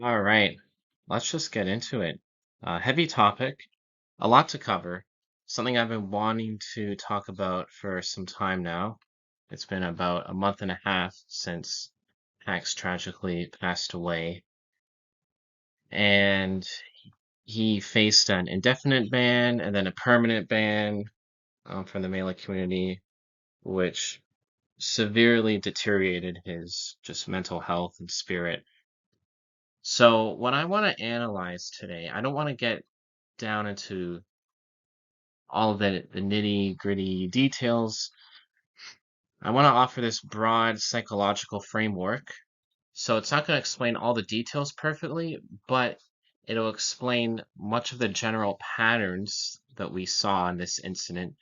All right, let's just get into it. Heavy topic, a lot to cover, something I've been wanting to talk about for some time now. It's been about a month and a half since Hax tragically passed away, and he faced an indefinite ban and then a permanent ban from the Malay community, which severely deteriorated his just mental health and spirit. So, what I want to analyze today, I don't want to get down into all of the nitty gritty details. I want to offer this broad psychological framework. So it's not going to explain all the details perfectly, but it'll explain much of the general patterns that we saw in this incident,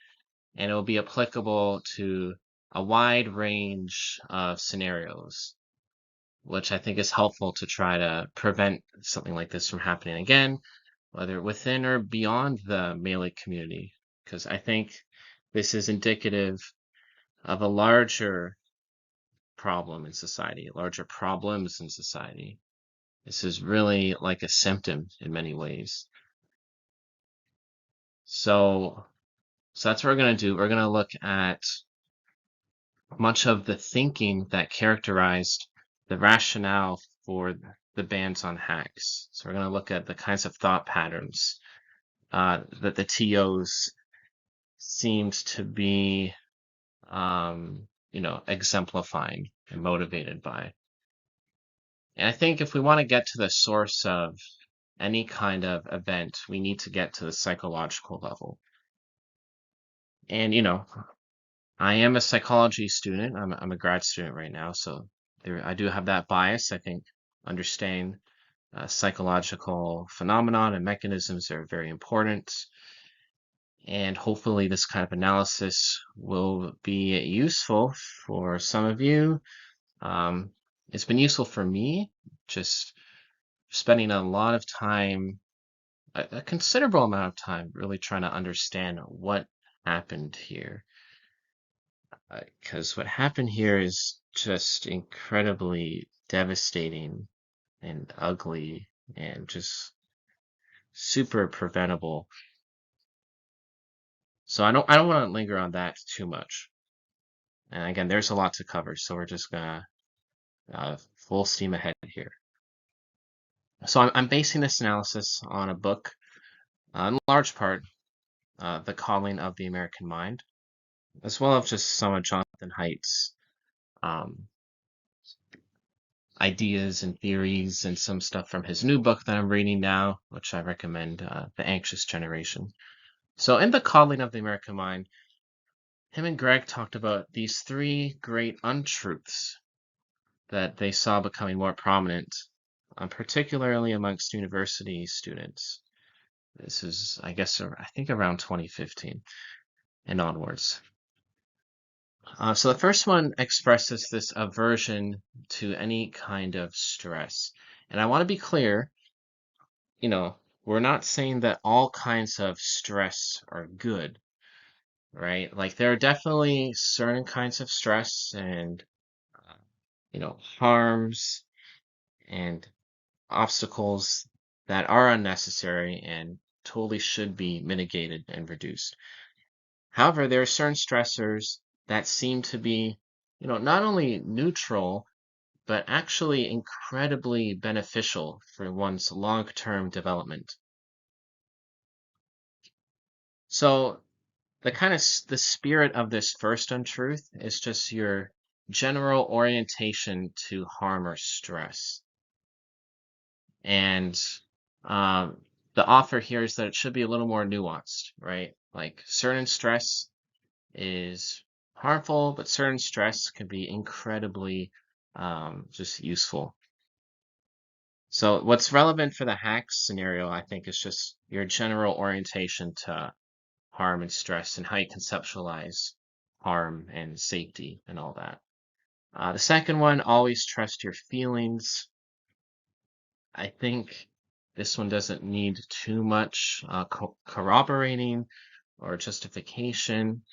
and it will be applicable to a wide range of scenarios, which I think is helpful to try to prevent something like this from happening again, whether within or beyond the Malay community, because I think this is indicative of a larger problem in society, larger problems in society. This is really like a symptom in many ways. So, so that's what we're going to do. We're going to look at much of the thinking that characterized the rationale for the bans on hacks. So we're going to look at the kinds of thought patterns that the TOs seemed to be, exemplifying and motivated by. And I think if we want to get to the source of any kind of event, we need to get to the psychological level. And, I am a psychology student. I'm a grad student right now, so I do have that bias. I think understanding psychological phenomenon and mechanisms are very important. And hopefully, this kind of analysis will be useful for some of you. It's been useful for me, just spending a lot of time, a considerable amount of time, really trying to understand what happened here. Because what happened here is just incredibly devastating and ugly and just super preventable. So I don't want to linger on that too much. And again, there's a lot to cover, so we're just gonna full steam ahead here. So I'm basing this analysis on a book, in large part, The Coddling of the American Mind, as well as just some of Jonathan Haidt's um, ideas and theories and some stuff from his new book that I'm reading now, which I recommend, The Anxious Generation. So in The Coddling of the American Mind, him and Greg talked about these three great untruths that they saw becoming more prominent, particularly amongst university students. This is, I guess, I think around 2015 and onwards. So the first one expresses this aversion to any kind of stress. And I want to be clear, you know, we're not saying that all kinds of stress are good, right? Like there are definitely certain kinds of stress and, harms and obstacles that are unnecessary and totally should be mitigated and reduced. However, there are certain stressors that seem to be, not only neutral, but actually incredibly beneficial for one's long-term development. So the spirit of this first untruth is just your general orientation to harm or stress. And the offer here is that it should be a little more nuanced, right? Like certain stress is harmful, but certain stress can be incredibly just useful. So what's relevant for the hacks scenario, I think, is just your general orientation to harm and stress and how you conceptualize harm and safety and all that. The second one, always trust your feelings. I think this one doesn't need too much corroborating or justification.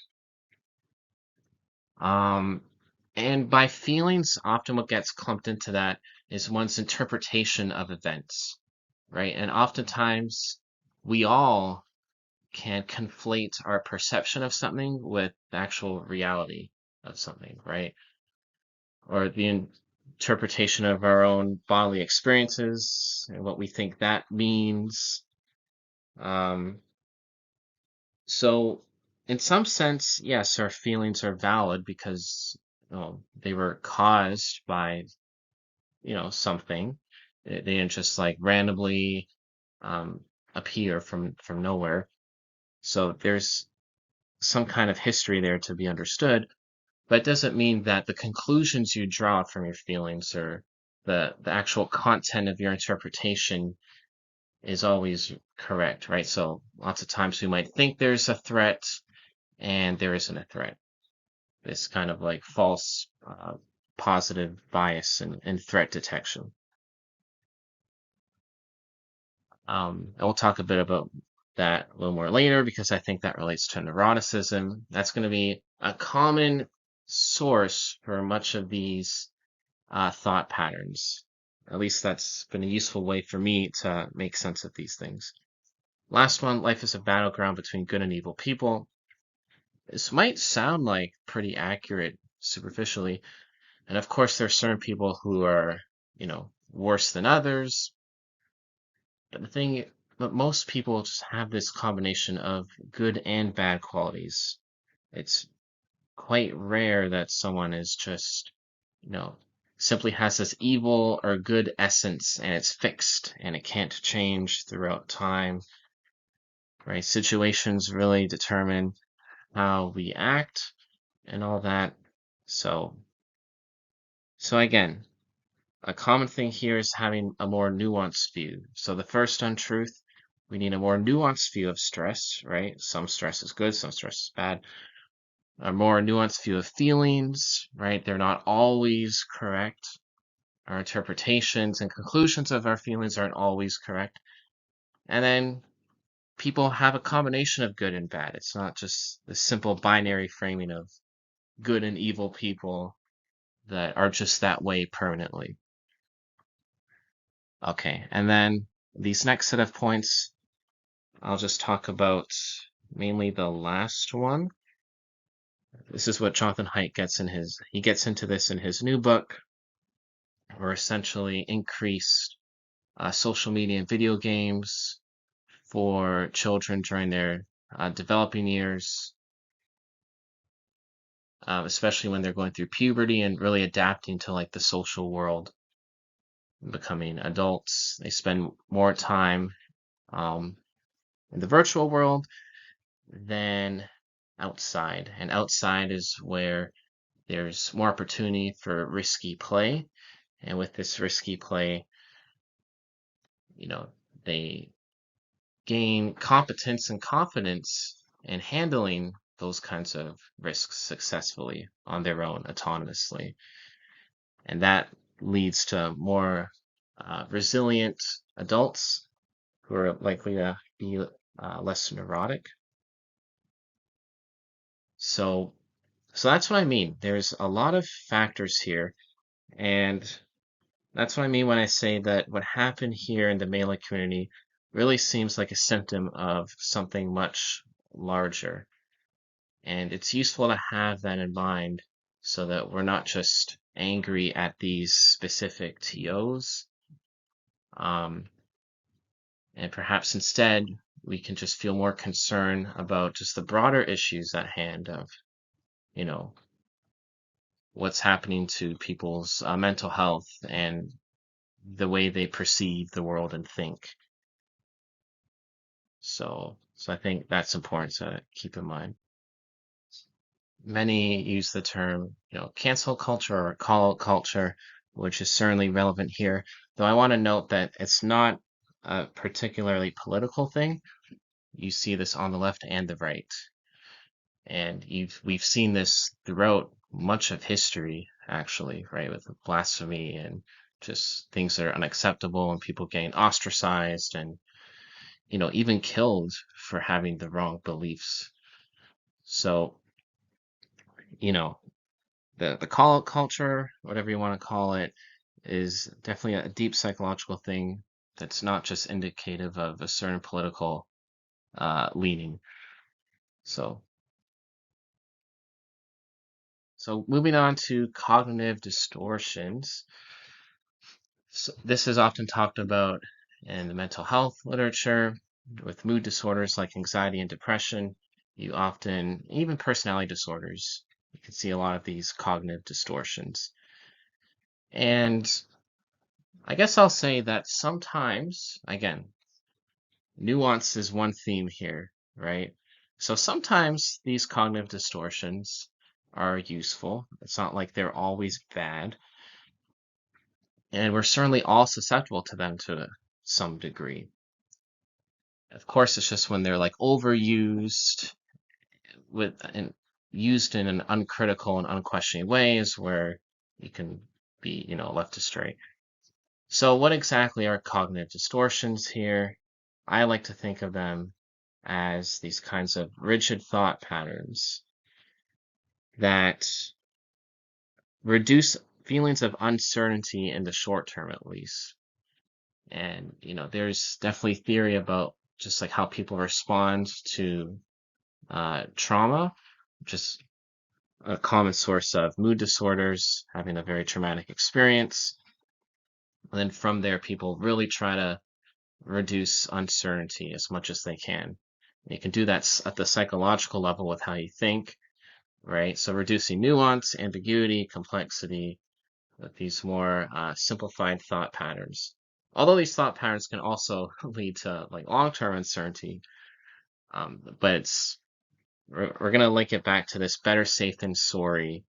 And by feelings, often what gets clumped into that is one's interpretation of events, right? And oftentimes we all can conflate our perception of something with the actual reality of something, right? Or the interpretation of our own bodily experiences and what we think that means. Um, so, in some sense, yes, our feelings are valid because they were caused by something. They didn't just like randomly um, appear from nowhere. So there's some kind of history there to be understood, but it doesn't mean that the conclusions you draw from your feelings or the actual content of your interpretation is always correct, right? So lots of times we might think there's a threat and there isn't a threat. This kind of like false positive bias and threat detection. And we'll talk a bit about that a little more later because I think that relates to neuroticism. That's going to be a common source for much of these thought patterns. At least that's been a useful way for me to make sense of these things. Last one, life is a battleground between good and evil people. This might sound like pretty accurate superficially. And of course, there are certain people who are, worse than others. But most people just have this combination of good and bad qualities. It's quite rare that someone is just, you know, simply has this evil or good essence and it's fixed and it can't change throughout time, right? Situations really determine how we act and all that. So, so again, a common thing here is having a more nuanced view. So the first untruth, we need a more nuanced view of stress, right? Some stress is good, some stress is bad. A more nuanced view of feelings, right? They're not always correct. Our interpretations and conclusions of our feelings aren't always correct. And then people have a combination of good and bad. It's not just the simple binary framing of good and evil people that are just that way permanently. Okay, and then these next set of points, I'll just talk about mainly the last one. This is what Jonathan Haidt he gets into this in his new book, or essentially increased social media and video games for children during their developing years, especially when they're going through puberty and really adapting to like the social world, becoming adults. They spend more time in the virtual world than outside. And outside is where there's more opportunity for risky play. And with this risky play, they gain competence and confidence in handling those kinds of risks successfully on their own autonomously. And that leads to more resilient adults who are likely to be less neurotic. So that's what I mean. There's a lot of factors here, and that's what I mean when I say that what happened here in the Malay community really seems like a symptom of something much larger. And it's useful to have that in mind so that we're not just angry at these specific TOs. And perhaps instead, we can just feel more concern about just the broader issues at hand of, you know, what's happening to people's mental health and the way they perceive the world and think. So I think that's important to keep in mind. Many use the term, cancel culture or call out culture, which is certainly relevant here. Though I want to note that it's not a particularly political thing. You see this on the left and the right. And we've seen this throughout much of history, actually, right, with blasphemy and just things that are unacceptable and people getting ostracized and even killed for having the wrong beliefs. So, the call out culture, whatever you want to call it, is definitely a deep psychological thing that's not just indicative of a certain political leaning. So, so moving on to cognitive distortions. So this is often talked about in the mental health literature with mood disorders like anxiety and depression. You often, even personality disorders, you can see a lot of these cognitive distortions. And I guess I'll say that sometimes, again, nuance is one theme here, right? So sometimes these cognitive distortions are useful. It's not like they're always bad. And we're certainly all susceptible to them to some degree. Of course, it's just when they're like overused and used in an uncritical and unquestioning ways where you can be, left astray. So what exactly are cognitive distortions here? I like to think of them as these kinds of rigid thought patterns that reduce feelings of uncertainty in the short term, at least. And, there's definitely theory about just like how people respond to trauma, which is a common source of mood disorders, having a very traumatic experience. And then from there, people really try to reduce uncertainty as much as they can. And you can do that at the psychological level with how you think, right? So reducing nuance, ambiguity, complexity with these more simplified thought patterns. Although these thought patterns can also lead to like long-term uncertainty, but we're gonna link it back to this better safe than sorry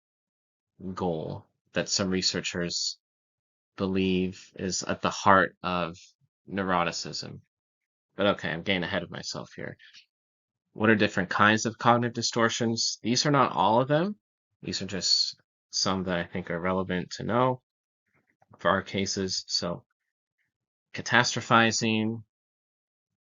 goal that some researchers believe is at the heart of neuroticism. But okay, I'm getting ahead of myself here. What are different kinds of cognitive distortions? These are not all of them. These are just some that I think are relevant to know for our cases. So, catastrophizing.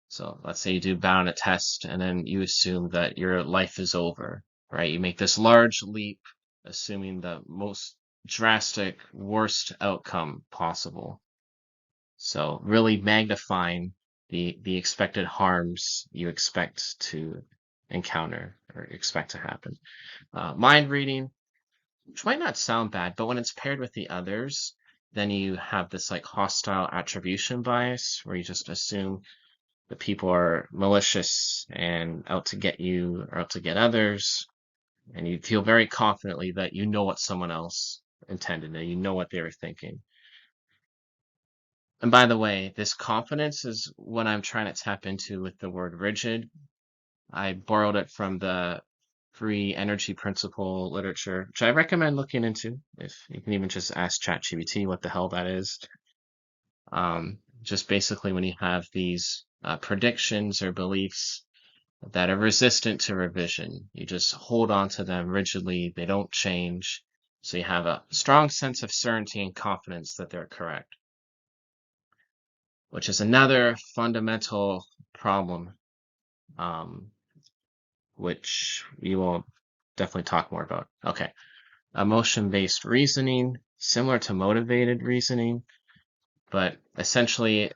So, let's say you do bad on a test and then you assume that your life is over, right? You make this large leap, assuming the most drastic, worst outcome possible. So, really magnifying the expected harms you expect to encounter or expect to happen. Mind reading, which might not sound bad, but when it's paired with the others, then you have this like hostile attribution bias where you just assume that people are malicious and out to get you or out to get others. And you feel very confidently that you know what someone else intended and you know what they were thinking. And by the way, this confidence is what I'm trying to tap into with the word rigid. I borrowed it from the free energy principle literature, which I recommend looking into. If you can even just ask ChatGPT what the hell that is. Just basically when you have these predictions or beliefs that are resistant to revision, you just hold on to them rigidly. They don't change. So you have a strong sense of certainty and confidence that they're correct, which is another fundamental problem, um, which we will definitely talk more about. Okay. Emotion-based reasoning, similar to motivated reasoning, but essentially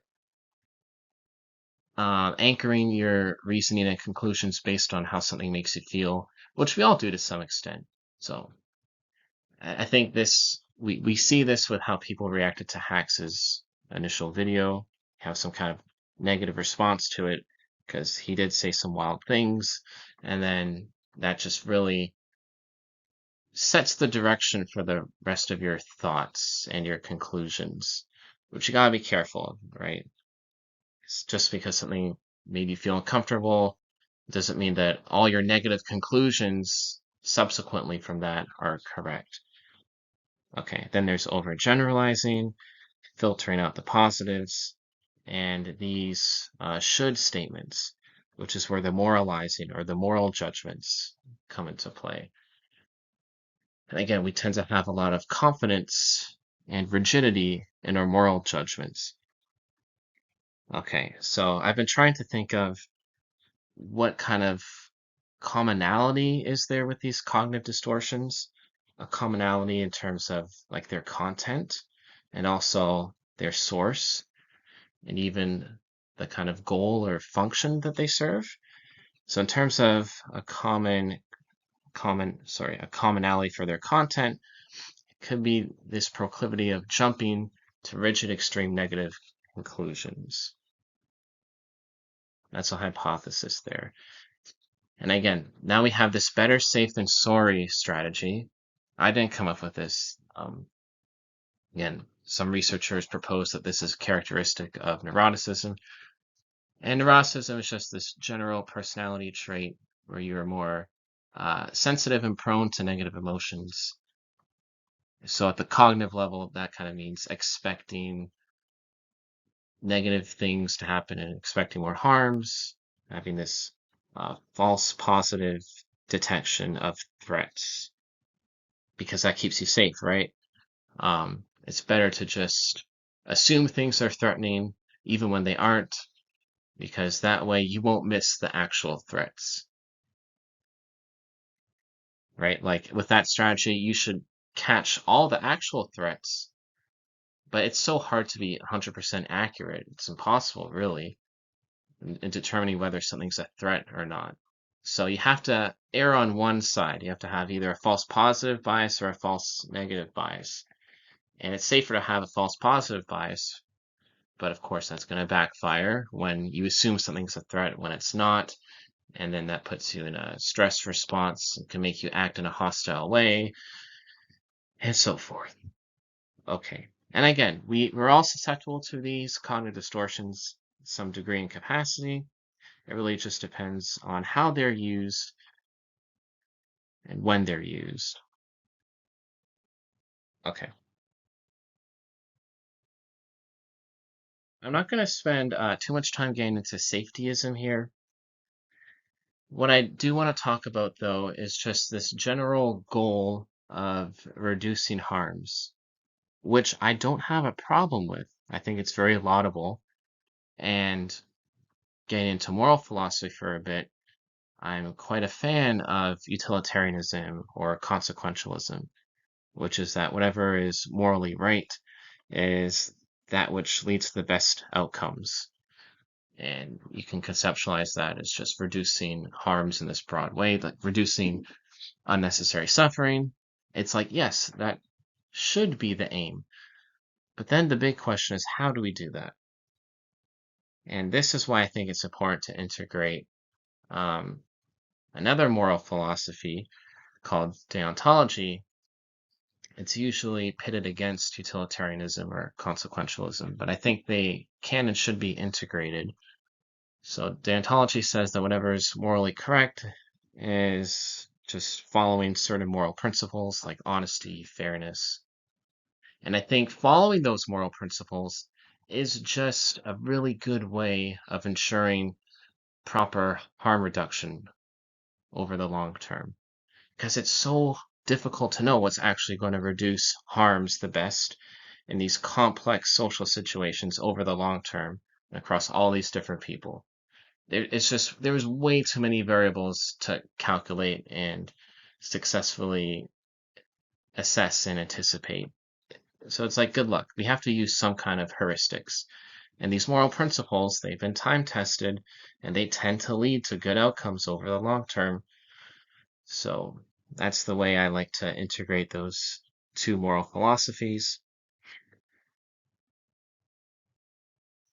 anchoring your reasoning and conclusions based on how something makes you feel, which we all do to some extent. So I think we see this with how people reacted to Hax's initial video, have some kind of negative response to it because he did say some wild things, and then that just really sets the direction for the rest of your thoughts and your conclusions, which you gotta be careful of, right? It's just because something made you feel uncomfortable doesn't mean that all your negative conclusions subsequently from that are correct. Okay, then there's overgeneralizing, filtering out the positives, and these should statements, which is where the moralizing or the moral judgments come into play. And again, we tend to have a lot of confidence and rigidity in our moral judgments. Okay, so I've been trying to think of what kind of commonality is there with these cognitive distortions, a commonality in terms of like their content. and also their source, and even the kind of goal or function that they serve. So in terms of a commonality for their content, it could be this proclivity of jumping to rigid extreme negative conclusions. That's a hypothesis there. And again, now we have this better safe than sorry strategy. I didn't come up with this. Again, some researchers propose that this is characteristic of neuroticism. And neuroticism is just this general personality trait where you are more sensitive and prone to negative emotions. So at the cognitive level, that kind of means expecting negative things to happen and expecting more harms, having this false positive detection of threats, because that keeps you safe, right? It's better to just assume things are threatening even when they aren't, because that way you won't miss the actual threats, right? Like with that strategy, you should catch all the actual threats, but it's so hard to be 100% accurate. It's impossible, really, in determining whether something's a threat or not. So you have to err on one side. You have to have either a false positive bias or a false negative bias. And it's safer to have a false positive bias, but of course that's going to backfire when you assume something's a threat when it's not, and then that puts you in a stress response and can make you act in a hostile way, and so forth. Okay. And again, we're all susceptible to these cognitive distortions, some degree and capacity. It really just depends on how they're used and when they're used. Okay. I'm not going to spend too much time getting into safetyism here. What I do want to talk about, though, is just this general goal of reducing harms, which I don't have a problem with. I think it's very laudable. And getting into moral philosophy for a bit, I'm quite a fan of utilitarianism or consequentialism, which is that whatever is morally right is that which leads to the best outcomes. And you can conceptualize that as just reducing harms in this broad way, like reducing unnecessary suffering. It's like, yes, that should be the aim. But then the big question is, how do we do that? And this is why I think it's important to integrate um, another moral philosophy called deontology. It's usually pitted against utilitarianism or consequentialism, but I think they can and should be integrated. So deontology says that whatever is morally correct is just following certain moral principles like honesty, fairness. And I think following those moral principles is just a really good way of ensuring proper harm reduction over the long term. Because it's so difficult to know what's actually going to reduce harms the best in these complex social situations over the long term across all these different people. It's just there was way too many variables to calculate and successfully assess and anticipate. So it's like good luck. We have to use some kind of heuristics. And these moral principles, they've been time tested and they tend to lead to good outcomes over the long term. So that's the way I like to integrate those two moral philosophies.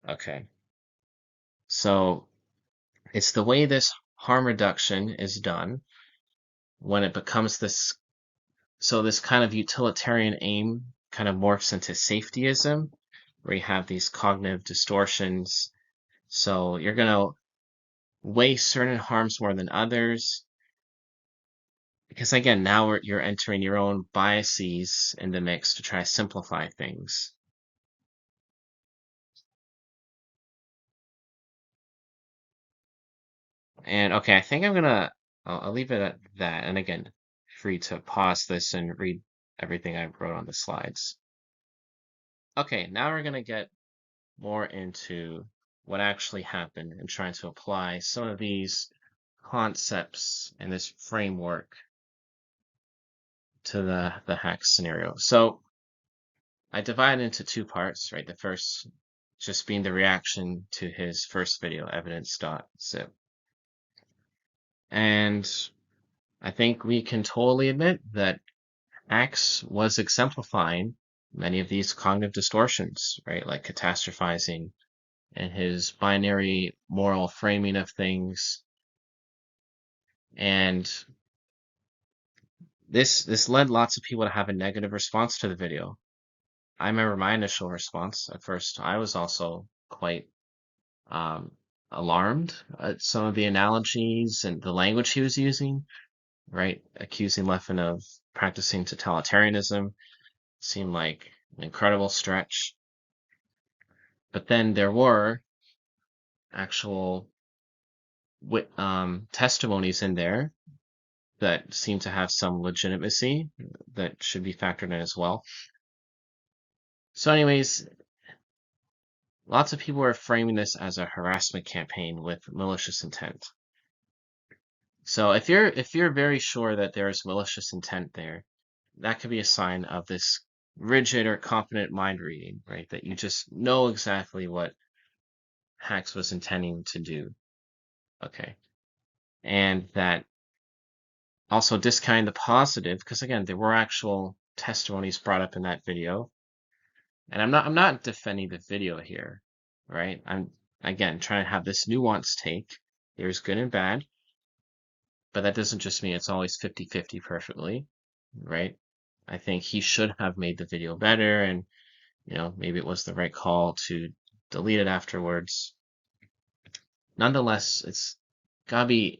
Okay. So it's the way this harm reduction is done when it becomes this, so this kind of utilitarian aim kind of morphs into safetyism, where you have these cognitive distortions. So you're going to weigh certain harms more than others. Because again, now you're entering your own biases in the mix to try to simplify things. And okay, I think I'll leave it at that. And again, free to pause this and read everything I wrote on the slides. Okay, now we're going to get more into what actually happened and trying to apply some of these concepts and this framework to the hack scenario. So I divide it into two parts, right? The first just being the reaction to his first video, evidence.zip. And I think we can totally admit that X was exemplifying many of these cognitive distortions, right? Like catastrophizing and his binary moral framing of things. And this led lots of people to have a negative response to the video. I remember my initial response. At first, I was also quite um, alarmed at some of the analogies and the language he was using, right? Accusing Leffen of practicing totalitarianism seemed like an incredible stretch. But then there were actual testimonies in there that seem to have some legitimacy that should be factored in as well. So anyways, lots of people are framing this as a harassment campaign with malicious intent. So if you're very sure that there is malicious intent there, that could be a sign of this rigid or confident mind reading, right? That you just know exactly what Hacks was intending to do. Okay. And that also discounting the positive, because again, there were actual testimonies brought up in that video. And I'm not defending the video here, right? I'm again trying to have this nuanced take. There's good and bad, but that doesn't just mean it's always 50-50 perfectly, right? I think he should have made the video better, and maybe it was the right call to delete it afterwards. Nonetheless, it's gotta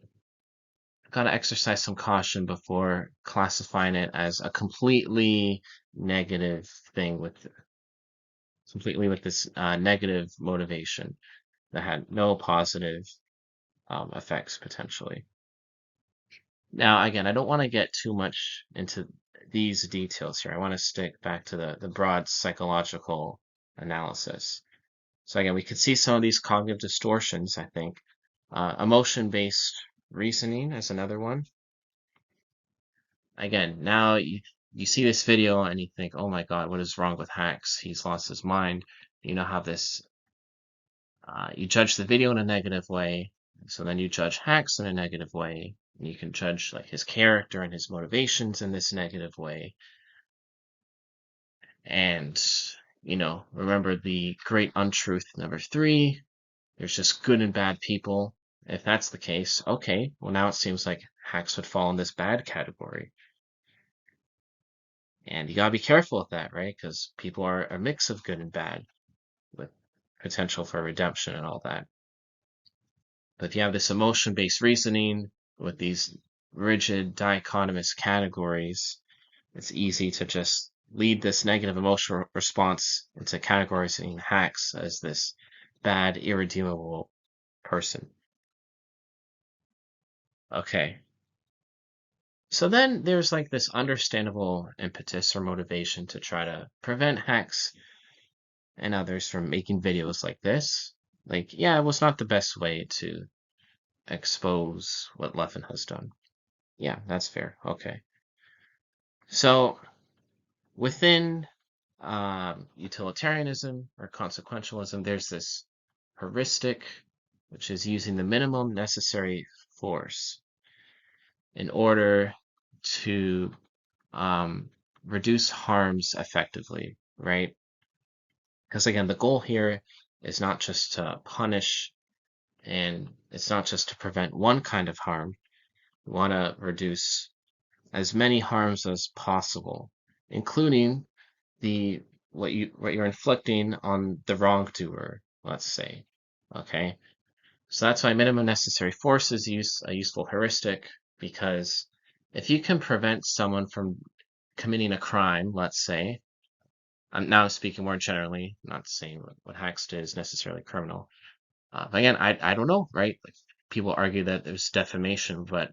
exercise some caution before classifying it as a completely negative thing with this negative motivation that had no positive effects potentially. Now, again, I don't want to get too much into these details here. I want to stick back to the broad psychological analysis. So again, we could see some of these cognitive distortions, I think. Emotion-based reasoning is another one. Again, now you see this video and you think, oh my God, what is wrong with Hacks? He's lost his mind. You now have this, you judge the video in a negative way. So then you judge Hacks in a negative way. And you can judge like his character and his motivations in this negative way. And, remember the great untruth number 3. There's just good and bad people. If that's the case, okay, well now it seems like Hacks would fall in this bad category. And you gotta be careful with that, right? Because people are a mix of good and bad with potential for redemption and all that. But if you have this emotion-based reasoning with these rigid dichotomous categories, it's easy to just lead this negative emotional response into categorizing Hacks as this bad, irredeemable person. Okay. So then there's like this understandable impetus or motivation to try to prevent Hacks and others from making videos like this. Like, yeah, it was not the best way to expose what Leffen has done. Yeah, that's fair. Okay. So within utilitarianism or consequentialism, there's this heuristic, which is using the minimum necessary force in order to reduce harms effectively, right? Because again, the goal here is not just to punish and it's not just to prevent one kind of harm. We want to reduce as many harms as possible, including what you're inflicting on the wrongdoer, let's say. Okay? So that's why minimum necessary force is a useful heuristic, because if you can prevent someone from committing a crime, let's say, I'm now speaking more generally, not saying what Hacks did is necessarily criminal. But again, I don't know, right? Like, people argue that there's defamation, but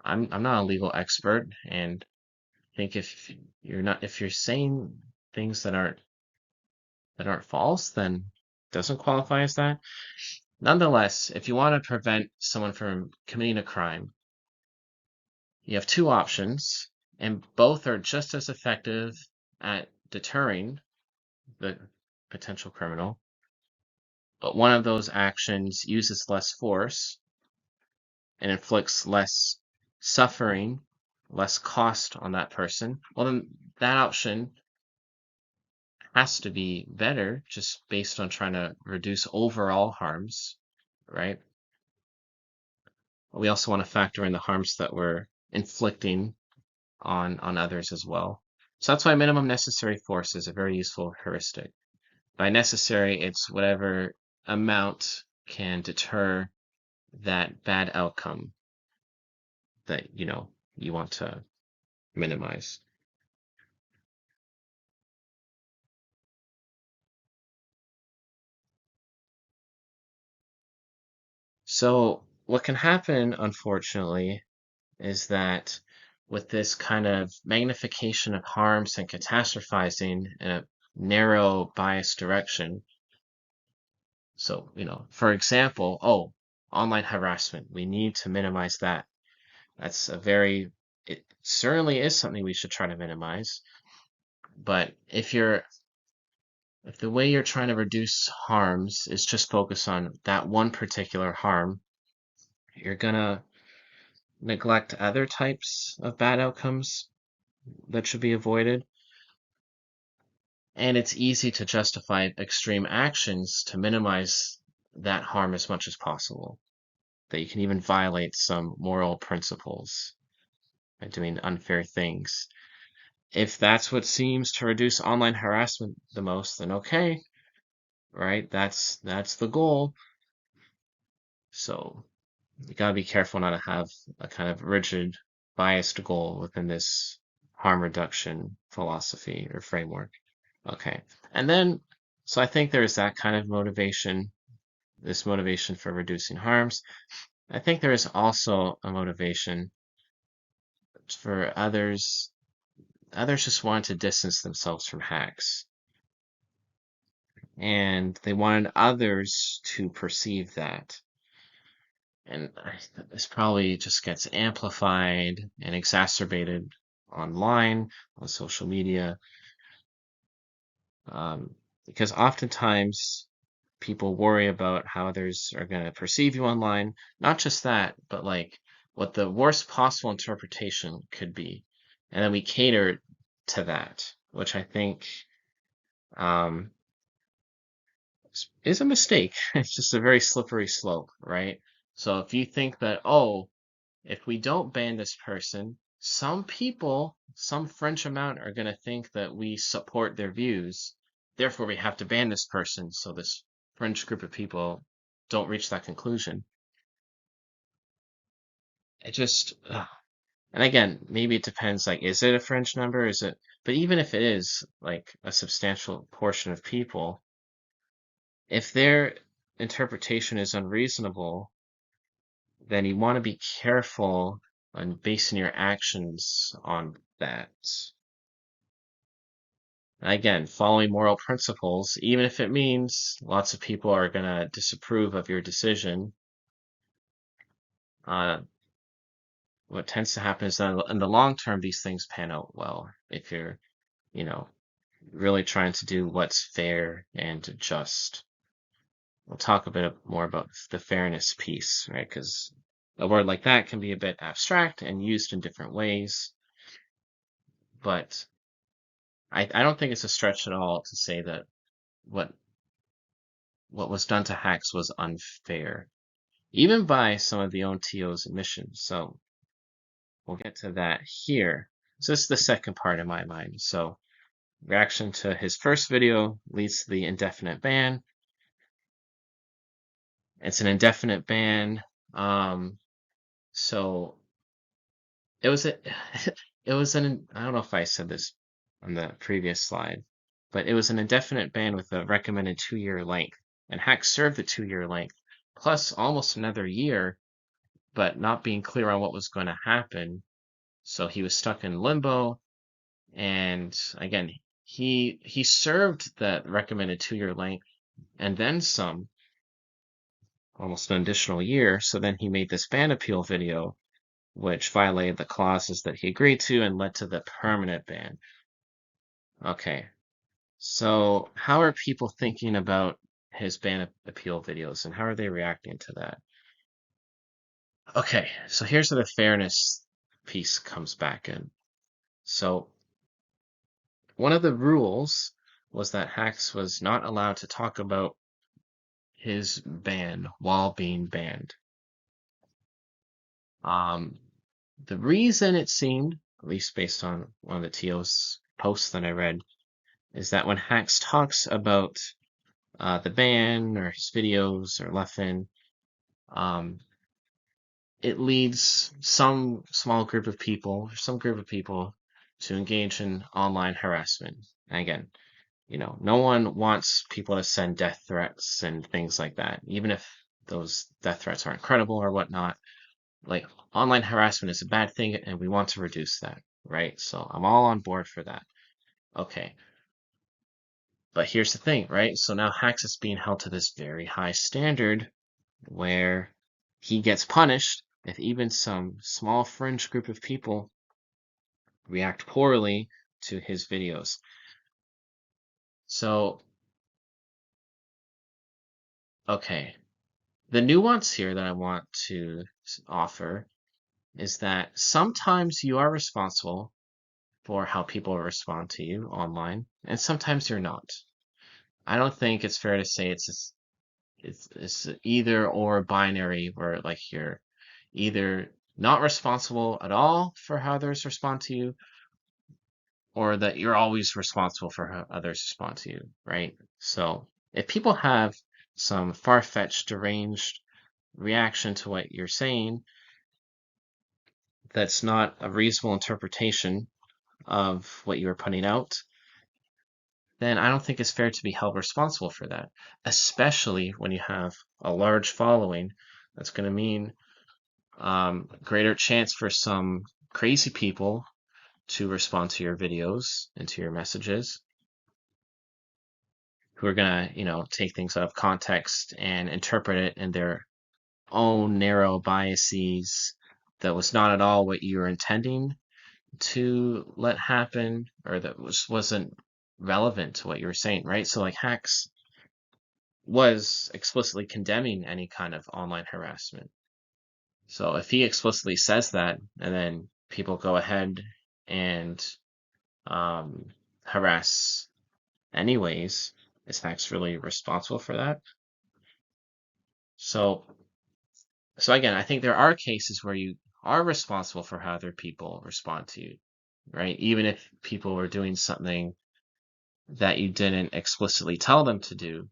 I'm not a legal expert, and I think if you're saying things that aren't false, then it doesn't qualify as that. Nonetheless, if you want to prevent someone from committing a crime, you have two options, and both are just as effective at deterring the potential criminal, but one of those actions uses less force and inflicts less suffering, less cost on that person, well, then that option has to be better just based on trying to reduce overall harms, right? We also want to factor in the harms that we're inflicting on others as well. So that's why minimum necessary force is a very useful heuristic. By necessary, it's whatever amount can deter that bad outcome that you want to minimize. So what can happen, unfortunately, is that with this kind of magnification of harms and catastrophizing in a narrow biased direction. So, for example, online harassment, we need to minimize that. It certainly is something we should try to minimize. But if the way you're trying to reduce harms is just focus on that one particular harm, you're gonna neglect other types of bad outcomes that should be avoided. And it's easy to justify extreme actions to minimize that harm as much as possible. That you can even violate some moral principles by doing unfair things. If that's what seems to reduce online harassment the most, then okay, right? That's the goal. So you gotta be careful not to have a kind of rigid, biased goal within this harm reduction philosophy or framework. Okay. And then, so I think there's that kind of motivation, this motivation for reducing harms. I think there is also a motivation for others. Others just want to distance themselves from hacks. And they wanted others to perceive that. And this probably just gets amplified and exacerbated online, on social media, because oftentimes people worry about how others are going to perceive you online. Not just that, but like what the worst possible interpretation could be. And then we cater to that, which I think um, is a mistake. It's just a very slippery slope, right? So if you think that, if we don't ban this person, some people, some French amount are going to think that we support their views. Therefore, we have to ban this person so this French group of people don't reach that conclusion. It just, and again, maybe it depends, like, is it a French number? But even if it is like a substantial portion of people, if their interpretation is unreasonable, then you want to be careful on basing your actions on that. Again, following moral principles, even if it means lots of people are going to disapprove of your decision, what tends to happen is that in the long term, these things pan out well. If you're, you know, really trying to do what's fair and just. We'll talk a bit more about the fairness piece, right? Because a word like that can be a bit abstract and used in different ways. But I don't think it's a stretch at all to say that what was done to hacks was unfair, even by some of the ONTO's admissions. So we'll get to that here. So this is the second part in my mind. So reaction to his first video leads to the indefinite ban. It's an indefinite ban. So it was a, it was an, I don't know if I said this on the previous slide, but it was an indefinite ban with a recommended 2-year length. And hack served the 2-year length, plus almost another year, but not being clear on what was going to happen. So he was stuck in limbo. And again, he served that recommended 2-year length and then some, almost an additional year. So then he made this ban appeal video, which violated the clauses that he agreed to and led to the permanent ban. Okay, So, how are people thinking about his ban appeal videos and how are they reacting to that? Okay, so here's where the fairness piece comes back in. So, one of the rules was that Hacks was not allowed to talk about his ban while being banned. Um, the reason it seemed, at least based on one of the TO's posts that I read, is that when Hacks talks about the ban or his videos or Leffen, um, it leads some small group of people, some group of people, to engage in online harassment. And again, no one wants people to send death threats and things like that, even if those death threats aren't credible or whatnot. Like, online harassment is a bad thing, and we want to reduce that, right? So I'm all on board for that. Okay. But here's the thing, right? So now Hacks is being held to this very high standard where he gets punished if even some small fringe group of people react poorly to his videos. So, okay, the nuance here that I want to offer is that sometimes you are responsible for how people respond to you online, and sometimes you're not. I don't think it's fair to say it's either or binary where like you're either not responsible at all for how others respond to you, or that you're always responsible for how others respond to you, right? So if people have some far-fetched, deranged reaction to what you're saying that's not a reasonable interpretation of what you are putting out, then I don't think it's fair to be held responsible for that, especially when you have a large following. That's going to mean greater chance for some crazy people to respond to your videos and to your messages, who are gonna, take things out of context and interpret it in their own narrow biases that was not at all what you were intending to let happen, or that wasn't relevant to what you were saying, right? So like Hacks was explicitly condemning any kind of online harassment. So if he explicitly says that, and then people go ahead and um, harass anyways, is Hacks really responsible for that? So, so again, I think there are cases where you are responsible for how other people respond to you, right? Even if people were doing something that you didn't explicitly tell them to do,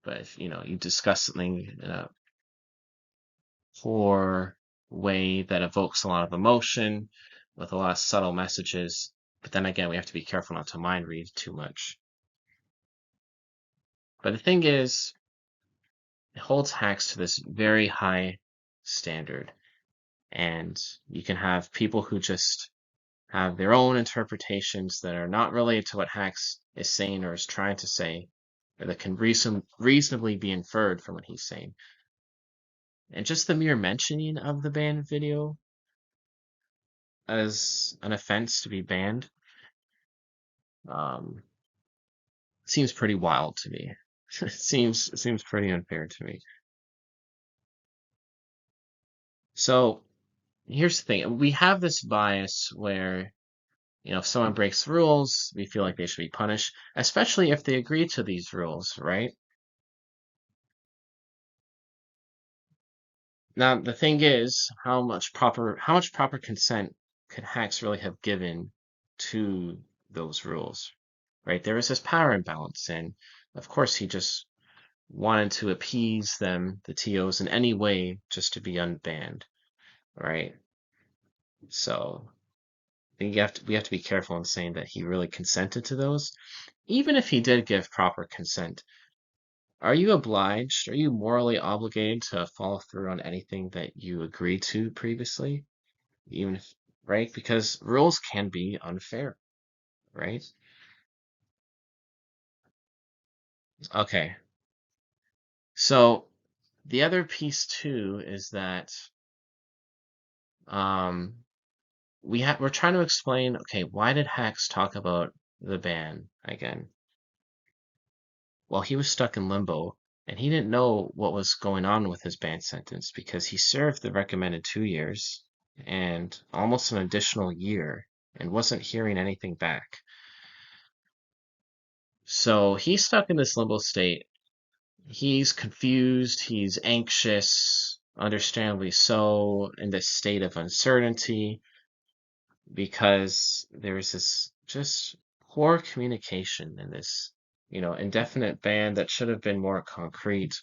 but if you discuss something in a poor way that evokes a lot of emotion with a lot of subtle messages. But then again, we have to be careful not to mind read too much. But the thing is, it holds Hacks to this very high standard. And you can have people who just have their own interpretations that are not related to what Hacks is saying or is trying to say, or that can reasonably be inferred from what he's saying. And just the mere mentioning of the banned video as an offense to be banned um, seems pretty wild to me. It seems pretty unfair to me. So here's the thing: we have this bias where if someone breaks rules, we feel like they should be punished, especially if they agree to these rules, right? Now the thing is, how much proper consent could Hacks really have given to those rules, right? There was this power imbalance, and of course he just wanted to appease them, the TOs, in any way just to be unbanned, right? So I think we have to be careful in saying that he really consented to those. Even if he did give proper consent, are you obliged, are you morally obligated to follow through on anything that you agreed to previously? Even if, right? Because rules can be unfair, right? Okay. So the other piece too is that um, we're trying to explain, okay, why did Hacks talk about the ban again? Well, he was stuck in limbo, and he didn't know what was going on with his ban sentence because he served the recommended 2 years and almost an additional year and wasn't hearing anything back. So he's stuck in this limbo state. He's confused, he's anxious, understandably so, in this state of uncertainty because there's this just poor communication in this, indefinite ban that should have been more concrete.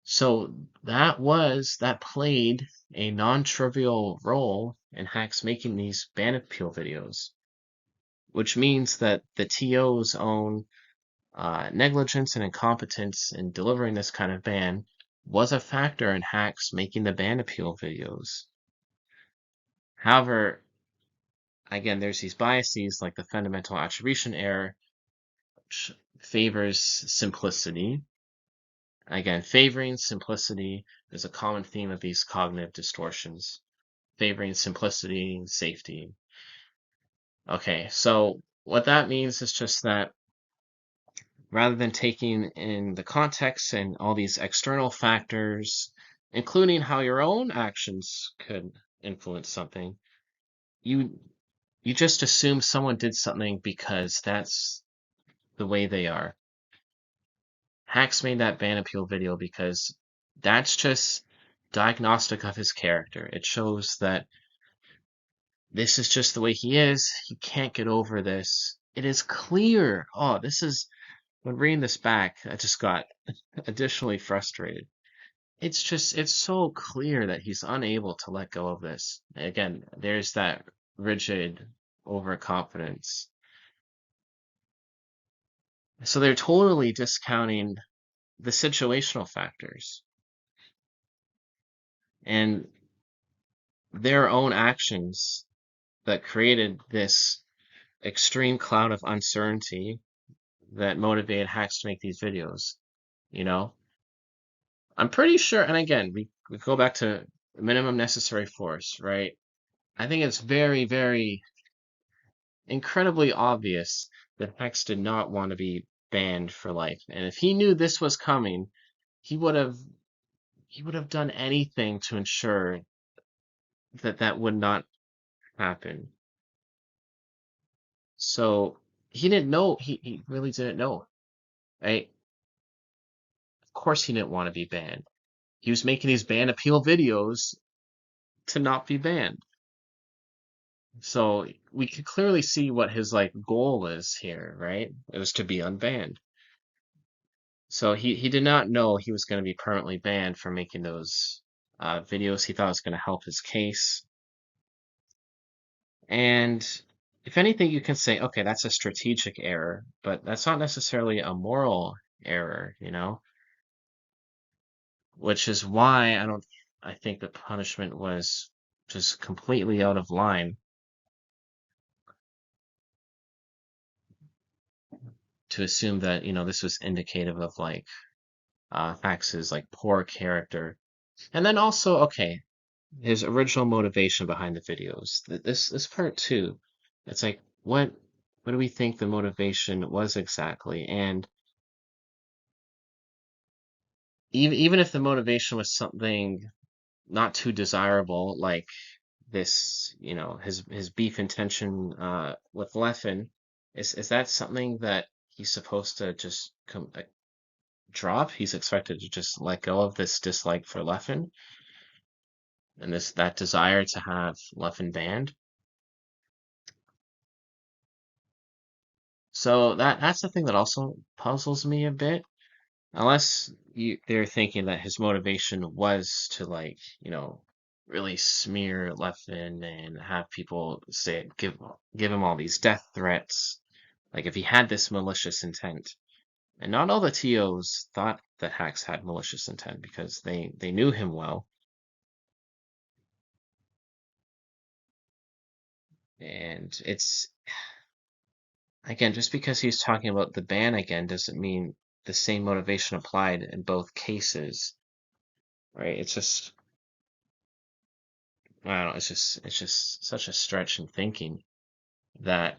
So that played a non-trivial role in hacks making these ban appeal videos, which means that the TO's own negligence and incompetence in delivering this kind of ban was a factor in hacks making the ban appeal videos. However, again, there's these biases like the fundamental attribution error, which favors simplicity. Again, favoring simplicity is a common theme of these cognitive distortions, favoring simplicity and safety. Okay, so what that means is just that rather than taking in the context and all these external factors, including how your own actions could influence something, you you just assume someone did something because that's the way they are. Hacks made that ban appeal video because that's just diagnostic of his character. It shows that this is just the way he is. He can't get over this. It is clear. Oh, this is when reading this back, I just got additionally frustrated. It's so clear that he's unable to let go of this. Again, there's that rigid overconfidence. So they're totally discounting the situational factors and their own actions that created this extreme cloud of uncertainty that motivated hacks to make these videos. You know, I'm pretty sure, and again, we go back to minimum necessary force, right? I think it's very, very incredibly obvious that Hex did not want to be banned for life. And if he knew this was coming, he would have he would have done anything to ensure that that would not happen. So he didn't know. He really didn't know. Right? Of course he didn't want to be banned. He was making these ban appeal videos to not be banned. So we could clearly see what his like goal is here, right? It was to be unbanned. So he did not know he was going to be permanently banned for making those videos. He thought it was going to help his case. And if anything, you can say, okay, that's a strategic error, but that's not necessarily a moral error, which is why I think the punishment was just completely out of line to assume that, this was indicative of like Fax's like poor character. And then also, okay, his original motivation behind the videos. This part too. It's like what do we think the motivation was exactly? And even if the motivation was something not too desirable, like this, his beef intention with Leffen, is that something that he's supposed to just drop? He's expected to just let go of this dislike for Leffen and that desire to have Leffen banned. So that's the thing that also puzzles me a bit. Unless they're thinking that his motivation was to like, really smear Leffen and have people say give him all these death threats. Like if he had this malicious intent. And not all the TOs thought that Hacks had malicious intent because they knew him well. And it's again, just because he's talking about the ban again doesn't mean the same motivation applied in both cases, right? It's just, I don't know, it's just such a stretch in thinking that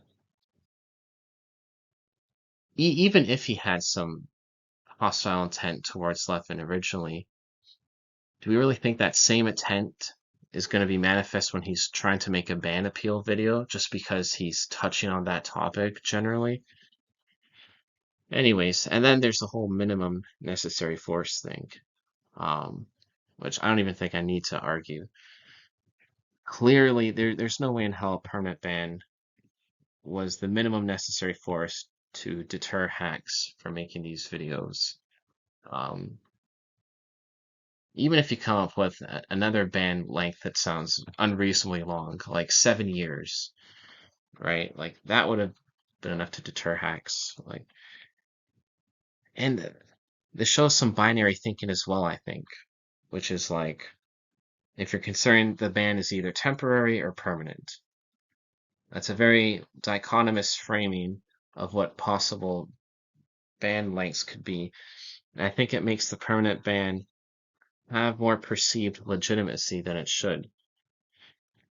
even if he had some hostile intent towards Leffen originally, do we really think that same intent is going to be manifest when he's trying to make a ban appeal video just because he's touching on that topic generally? Anyways, and then there's the whole minimum necessary force thing, um, which I don't even think I need to argue. Clearly, there's no way in hell a permanent ban was the minimum necessary force to deter hacks from making these videos. Um, Even if you come up with another ban length that sounds unreasonably long, like 7 years, right? Like that would have been enough to deter hacks. Like, and this shows some binary thinking as well, I think, which is like if you're considering the ban is either temporary or permanent. That's a very dichotomous framing of what possible ban lengths could be. And I think it makes the permanent ban have more perceived legitimacy than it should.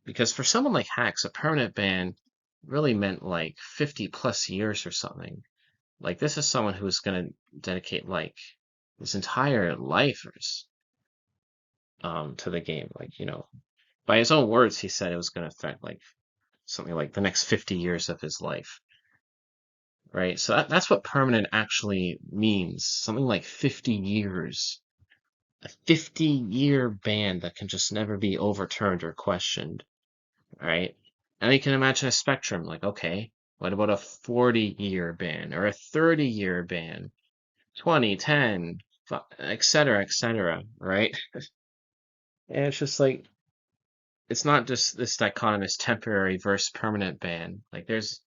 Because for someone like Hacks, a permanent ban really meant like 50 plus years or something. Like this is someone who's going to dedicate like his entire life to the game. Like, by his own words, he said it was going to affect like something like the next 50 years of his life. Right? So that's what permanent actually means. Something like 50 years. A 50-year ban that can just never be overturned or questioned. Right? And you can imagine a spectrum like, okay, what about a 40-year ban or a 30-year ban? 20, 10, etc., right? And it's just like, it's not just this dichotomous temporary versus permanent ban. Like, there's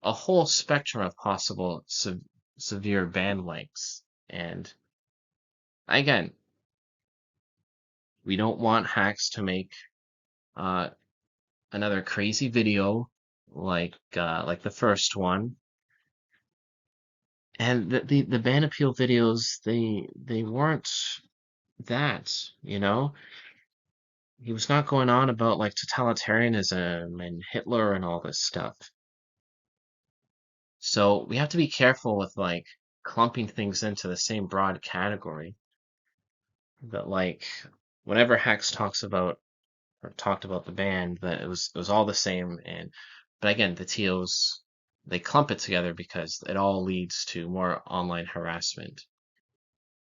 a whole spectrum of possible severe ban lengths. And again, we don't want hacks to make uh, another crazy video like the first one. And the ban appeal videos, they weren't that, you know? He was not going on about like totalitarianism and Hitler and all this stuff. So we have to be careful with like clumping things into the same broad category. That like whenever Hex talks about or talked about the band, that it was all the same. And but again, the TOs they clump it together because it all leads to more online harassment.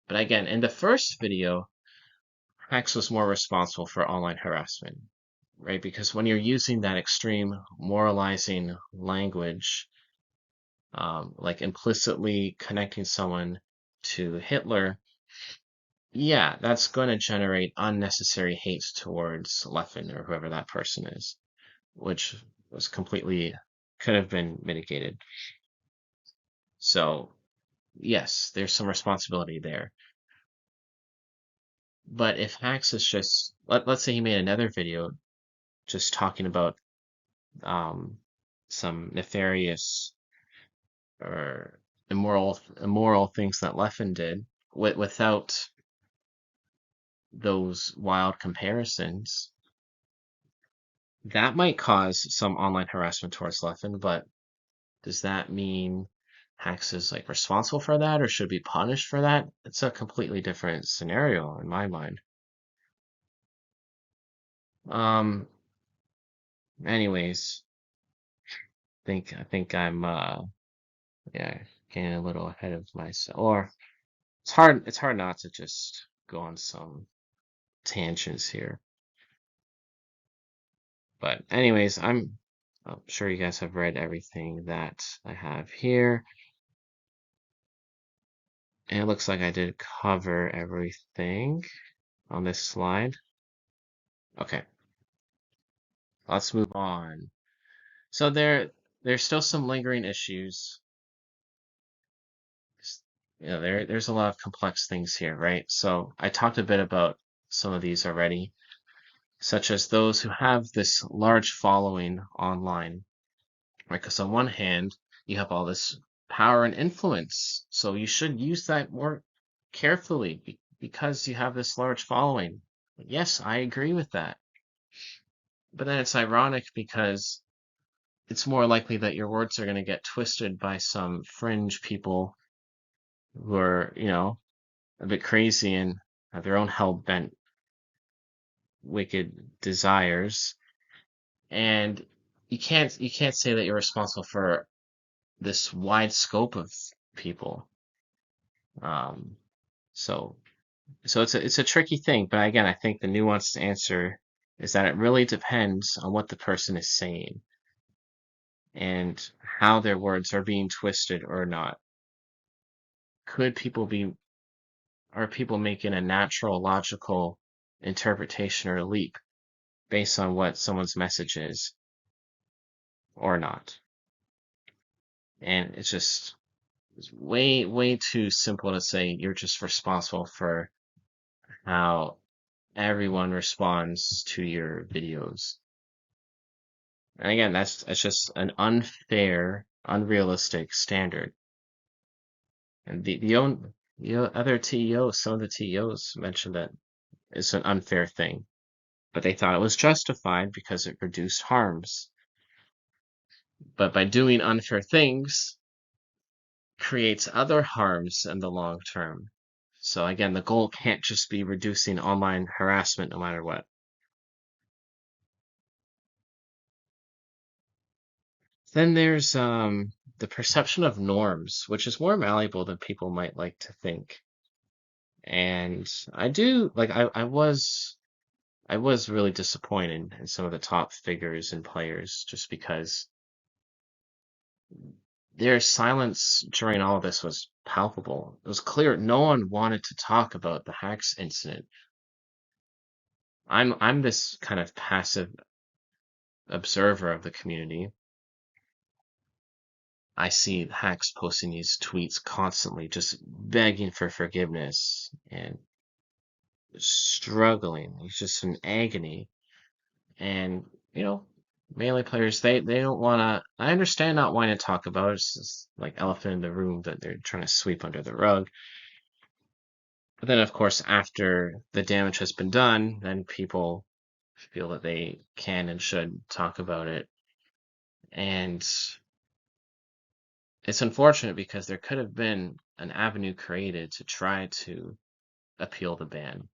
But again, in the first video, Hex was more responsible for online harassment, right? Because when you're using that extreme moralizing language, like implicitly connecting someone to Hitler, yeah, that's going to generate unnecessary hate towards Leffen or whoever that person is, which was completely could have been mitigated. So, yes, there's some responsibility there. But if Hacks is just, let's say he made another video just talking about um, some nefarious or immoral things that Leffen did without those wild comparisons, that might cause some online harassment towards Leffen, but does that mean Hax is like responsible for that or should be punished for that? It's a completely different scenario in my mind. Um, anyways, I think I'm yeah, getting a little ahead of myself. Or it's hard not to just go on some tangents here. But anyways, I'm sure you guys have read everything that I have here. And it looks like I did cover everything on this slide. Okay, let's move on. So there's still some lingering issues. There's a lot of complex things here, right? So I talked a bit about some of these already, such as those who have this large following online, right? Because on one hand, you have all this power and influence, so you should use that more carefully because you have this large following. Yes, I agree with that. But then it's ironic because it's more likely that your words are going to get twisted by some fringe people who are, a bit crazy and have their own hell-bent, wicked desires. And you can't say that you're responsible for this wide scope of people. Um, so it's a tricky thing, but again, I think the nuanced answer is that it really depends on what the person is saying and how their words are being twisted or not. Could people be Are people making a natural, logical interpretation or leap based on what someone's message is or not? And it's way, way too simple to say you're just responsible for how everyone responds to your videos. And again, that's just an unfair, unrealistic standard. And the other TEOs, some of the TEOs mentioned that it's an unfair thing, but they thought it was justified because it reduced harms. But by doing unfair things creates other harms in the long term. So again, the goal can't just be reducing online harassment no matter what. Then there's the perception of norms, which is more malleable than people might like to think. And I do like I was really disappointed in some of the top figures and players just because their silence during all of this was palpable. It was clear no one wanted to talk about the hacks incident. I'm this kind of passive observer of the community. I see hacks posting these tweets constantly, just begging for forgiveness and struggling. He's just in agony. And, melee players, they don't want to. I understand not wanting to talk about it. It's just like elephant in the room that they're trying to sweep under the rug. But then, of course, after the damage has been done, then people feel that they can and should talk about it. And it's unfortunate because there could have been an avenue created to try to appeal the ban.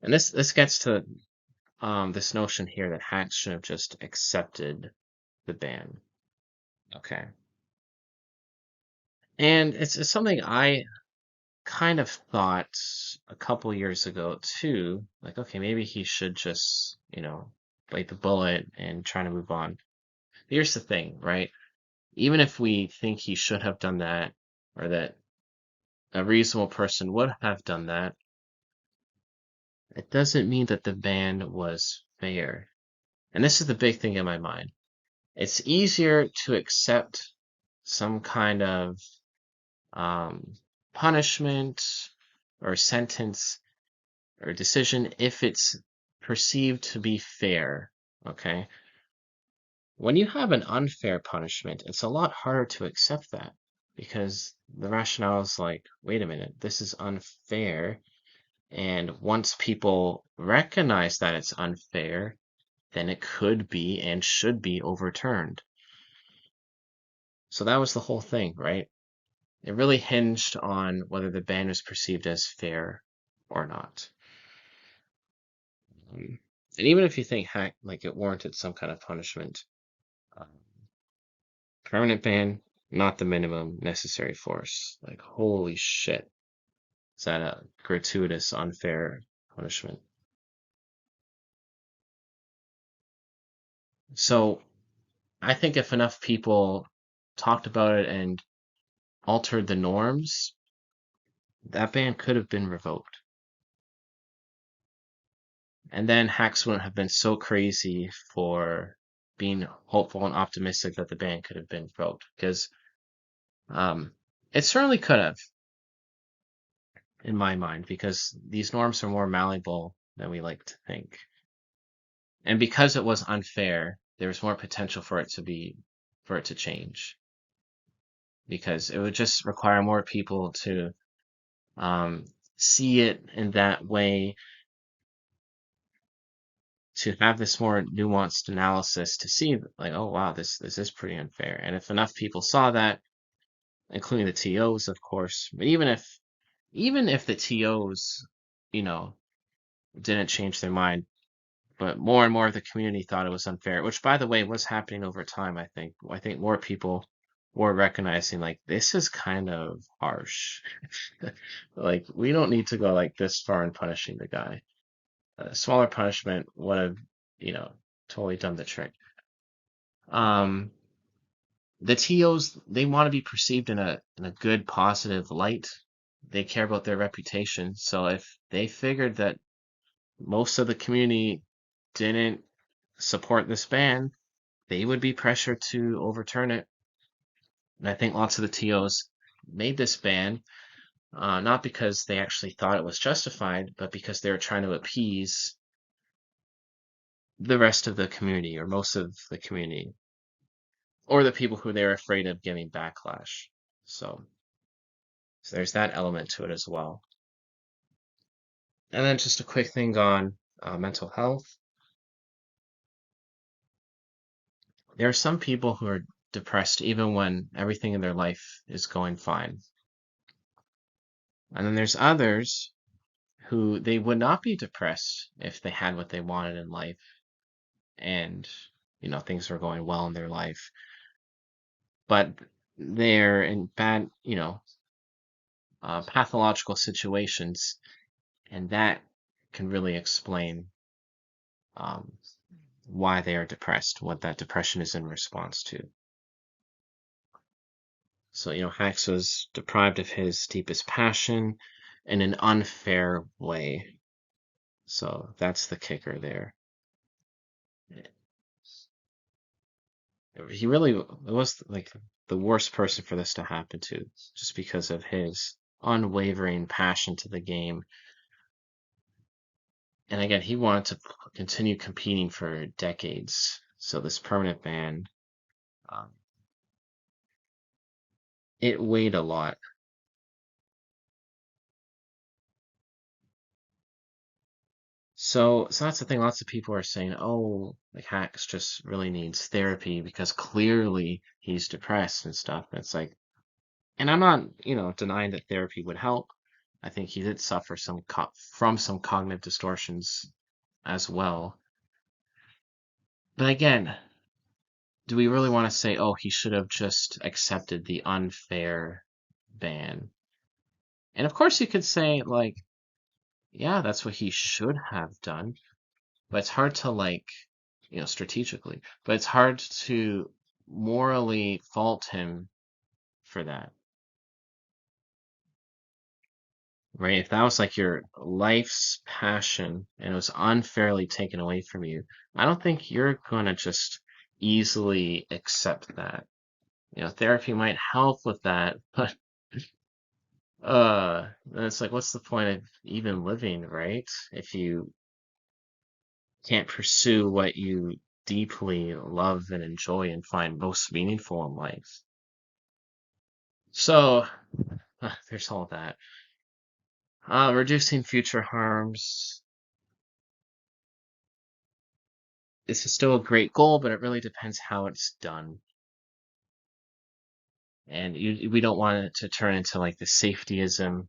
And this gets to this notion here that hacks should have just accepted the ban. Okay. And it's something I kind of thought a couple years ago too. Like, okay, maybe he should just, bite the bullet and try to move on. Here's the thing, right? Even if we think he should have done that, or that a reasonable person would have done that, it doesn't mean that the ban was fair. And this is the big thing in my mind. It's easier to accept some kind of um, punishment or sentence or decision if it's perceived to be fair. Okay. When you have an unfair punishment, it's a lot harder to accept that because the rationale is like, wait a minute, this is unfair. And once people recognize that it's unfair, then it could be and should be overturned. So that was the whole thing, right? It really hinged on whether the ban was perceived as fair or not. And even if you think like it warranted some kind of punishment, um, permanent ban, not the minimum necessary force. Like, holy shit. Is that a gratuitous, unfair punishment? So I think if enough people talked about it and altered the norms, that ban could have been revoked. And then hacks wouldn't have been so crazy for being hopeful and optimistic that the ban could have been revoked. Because it certainly could have, in my mind, because these norms are more malleable than we like to think. And because it was unfair, there was more potential for it to change. Because it would just require more people to see it in that way to have this more nuanced analysis to see like, oh wow, this is pretty unfair. And if enough people saw that, including the TOs, of course, but even if the TOs, you know, didn't change their mind, but more and more of the community thought it was unfair, which by the way was happening over time, I think. I think more people were recognizing like this is kind of harsh. Like we don't need to go like this far in punishing the guy. A smaller punishment would have, you know, totally done the trick. Um, the TOs, they want to be perceived in a good, positive light. They care about their reputation. So if they figured that most of the community didn't support this ban, they would be pressured to overturn it. And I think lots of the TOs made this ban not because they actually thought it was justified, but because they were trying to appease the rest of the community or most of the community or the people who they're afraid of giving backlash. So there's that element to it as well. And then just a quick thing on mental health. There are some people who are depressed even when everything in their life is going fine. And then there's others who they would not be depressed if they had what they wanted in life and, things were going well in their life. But they're in bad, pathological situations, and that can really explain um, why they are depressed, what that depression is in response to. So, Hax was deprived of his deepest passion in an unfair way. So that's the kicker there. He really was like the worst person for this to happen to, just because of his unwavering passion to the game. And again, he wanted to continue competing for decades. So this permanent ban, um, it weighed a lot. So that's the thing. Lots of people are saying, "Oh, like Hacks just really needs therapy because clearly he's depressed and stuff." And it's like, and I'm not, denying that therapy would help. I think he did suffer from some cognitive distortions as well. But again, do we really want to say, "Oh, he should have just accepted the unfair ban"? And of course, you could say, like, yeah, that's what he should have done. But it's hard to like, strategically, but it's hard to morally fault him for that, right? If that was like your life's passion and it was unfairly taken away from you, I don't think you're gonna just easily accept that. Therapy might help with that, but then it's like, what's the point of even living, right? If you can't pursue what you deeply love and enjoy and find most meaningful in life. So there's all that. Reducing future harms. This is still a great goal, but it really depends how it's done. And we don't want it to turn into like the safetyism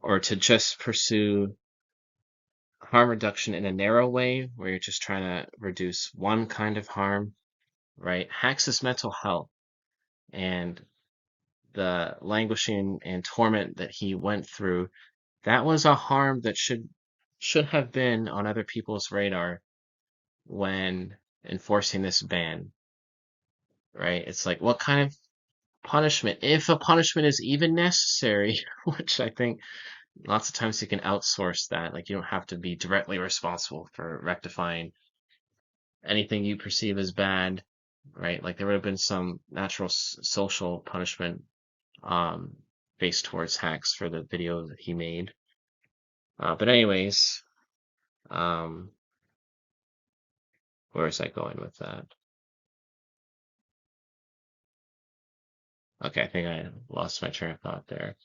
or to just pursue harm reduction in a narrow way where you're just trying to reduce one kind of harm, right? Hacks mental health and the languishing and torment that he went through, that was a harm that should have been on other people's radar when enforcing this ban, right? It's like, what kind of punishment, if a punishment is even necessary, which I think lots of times you can outsource that. Like, you don't have to be directly responsible for rectifying anything you perceive as bad, right? Like, there would have been some natural social punishment um, based towards Hacks for the video that he made. But anyways, um, where is I going with that? Okay, I think I lost my train of thought there.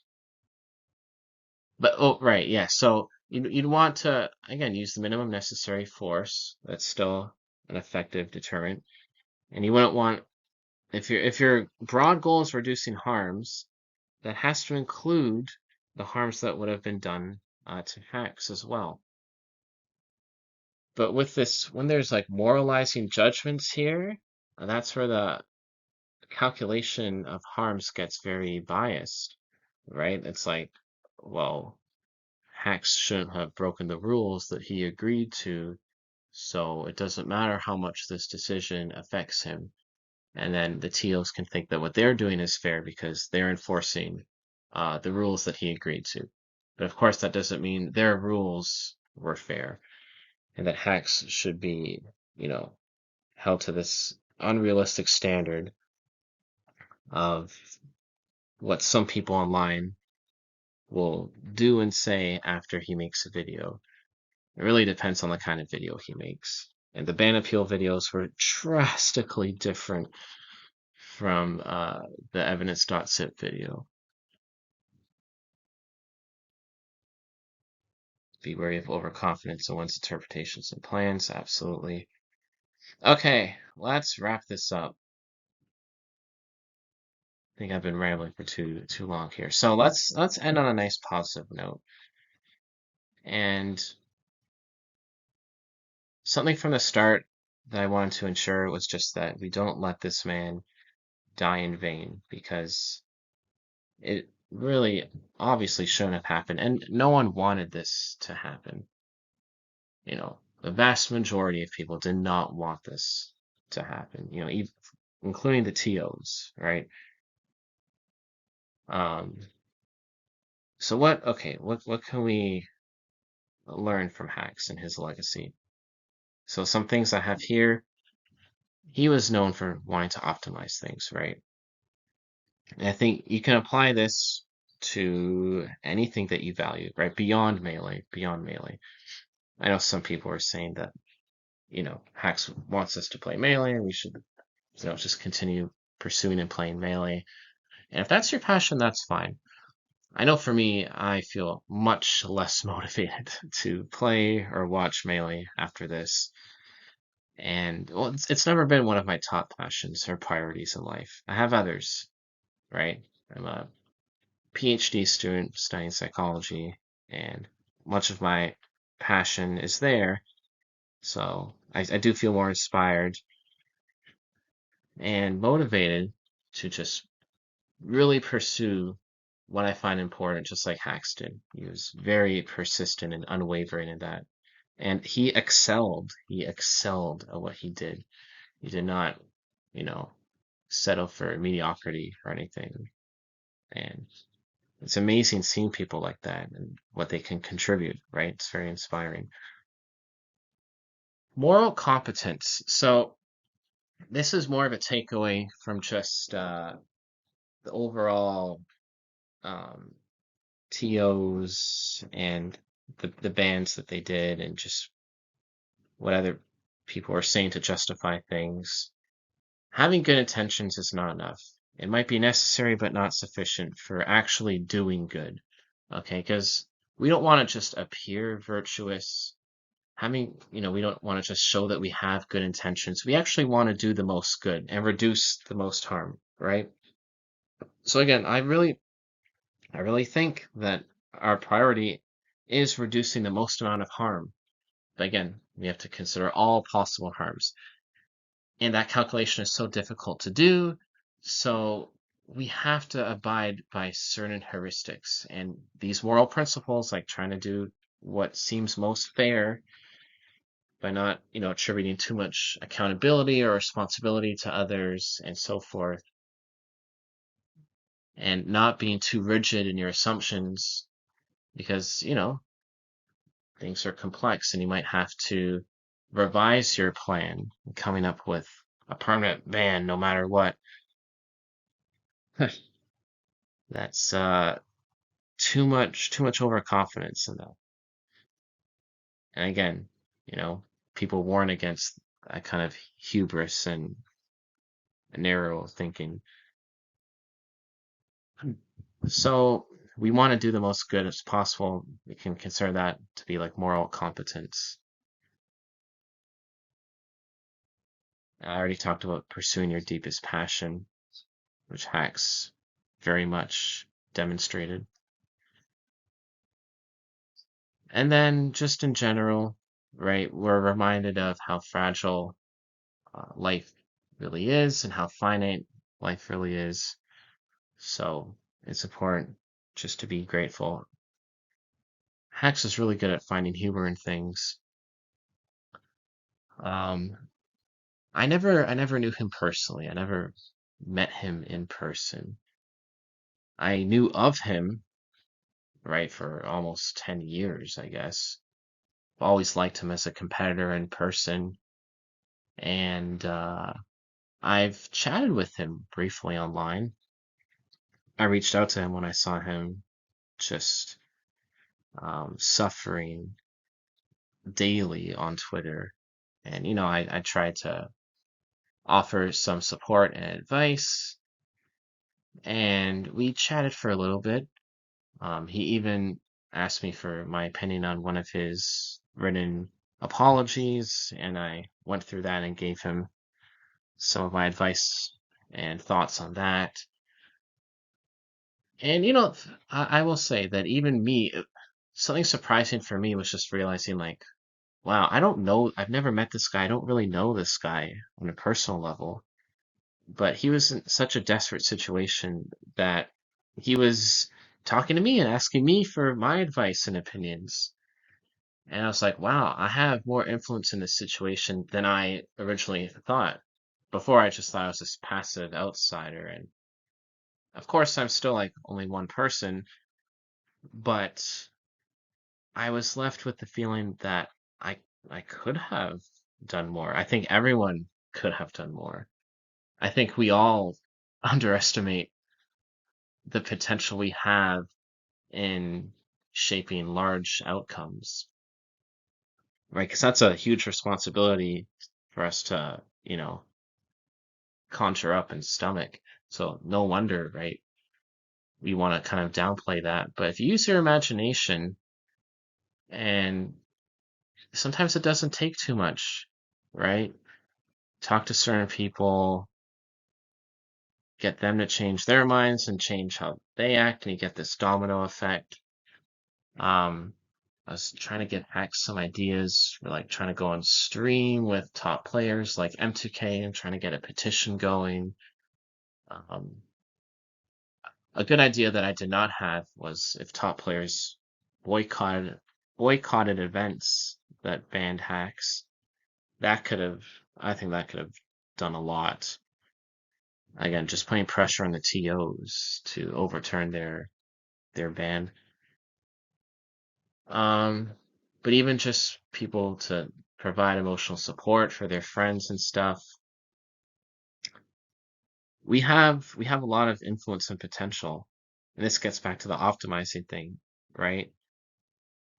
But oh, right, yeah. So you'd want to, again, use the minimum necessary force. That's still an effective deterrent. And you wouldn't want, if your broad goal is reducing harms, that has to include the harms that would have been done to hacks as well. But with this, when there's like moralizing judgments here, that's where the calculation of harms gets very biased, right? It's like, well, hacks shouldn't have broken the rules that he agreed to, so it doesn't matter how much this decision affects him. And then the TOs can think that what they're doing is fair because they're enforcing the rules that he agreed to. But of course, that doesn't mean their rules were fair, and that hacks should be, you know, held to this unrealistic standard of what some people online will do and say after he makes a video. It really depends on the kind of video he makes. And the ban appeal videos were drastically different from the evidence.zip video. Be wary of overconfidence in one's interpretations and plans. Absolutely. Okay, let's wrap this up. I think I've been rambling for too long here. So let's end on a nice positive note. And something from the start that I wanted to ensure was just that we don't let this man die in vain, because it really obviously shouldn't have happened, and no one wanted this to happen. You know, the vast majority of people did not want this to happen, you know, even, including the TOs, right? Um, so what can we learn from Hacks and his legacy? So some things I have here, he was known for wanting to optimize things, right? And I think you can apply this to anything that you value, right? Beyond melee, beyond melee. I know some people are saying that, you know, Hacks wants us to play melee and we should, you know, just continue pursuing and playing melee. And if that's your passion, that's fine. I know for me, I feel much less motivated to play or watch melee after this. And well, it's never been one of my top passions or priorities in life. I have others, right? I'm a PhD student studying psychology, and much of my passion is there. So I do feel more inspired and motivated to just really pursue what I find important, just like Hacks did. He was very persistent and unwavering in that. And he excelled. He excelled at what he did. He did not, you know, settle for mediocrity or anything. And it's amazing seeing people like that and what they can contribute, right? It's very inspiring. Moral competence. So this is more of a takeaway from just the overall um, TOs and the bans that they did, and just what other people are saying to justify things. Having good intentions is not enough. It might be necessary, but not sufficient for actually doing good. Okay, because we don't want to just appear virtuous. We don't want to just show that we have good intentions. We actually want to do the most good and reduce the most harm, right? So again, I really think that our priority is reducing the most amount of harm. But again, we have to consider all possible harms. And that calculation is so difficult to do. So we have to abide by certain heuristics and these moral principles, like trying to do what seems most fair by not, you know, attributing too much accountability or responsibility to others and so forth, and not being too rigid in your assumptions, because, you know, things are complex and you might have to revise your plan, coming up with a permanent ban no matter what. That's too much overconfidence in that. And again, you know, people warn against that kind of hubris and narrow thinking. So we want to do the most good as possible. We can consider that to be like moral competence. I already talked about pursuing your deepest passion, which hacks very much demonstrated. And then just in general, right, we're reminded of how fragile life really is and how finite life really is. So it's important just to be grateful. Hacks is really good at finding humor in things. Um, I never knew him personally. I never met him in person. I knew of him, right, for almost 10 years, I guess. Always liked him as a competitor in person. And I've chatted with him briefly online. I reached out to him when I saw him just suffering daily on Twitter. And, I tried to offer some support and advice. And we chatted for a little bit. He even asked me for my opinion on one of his written apologies, and I went through that and gave him some of my advice and thoughts on that. And I will say that even me, something surprising for me was just realizing like, wow, I don't know, I've never met this guy. I don't really know this guy on a personal level, but he was in such a desperate situation that he was talking to me and asking me for my advice and opinions. And I was like, wow, I have more influence in this situation than I originally thought. Before, I just thought I was this passive outsider. And of course, I'm still like only one person, but I was left with the feeling that I I could have done more. I think everyone could have done more. I think we all underestimate the potential we have in shaping large outcomes, right? Because that's a huge responsibility for us to, conjure up and stomach. So no wonder, right? We want to kind of downplay that. But if you use your imagination, and sometimes it doesn't take too much, right? Talk to certain people, get them to change their minds and change how they act, and you get this domino effect. Um, I was trying to get back some ideas for like trying to go on stream with top players like M2K and trying to get a petition going. Um, a good idea that I did not have was if top players boycotted boycotted events that banned hacks. That could have, I think that could have done a lot. Again, just putting pressure on the TOs to overturn their ban. Um, but even just people to provide emotional support for their friends and stuff. We have a lot of influence and potential. And this gets back to the optimizing thing, right?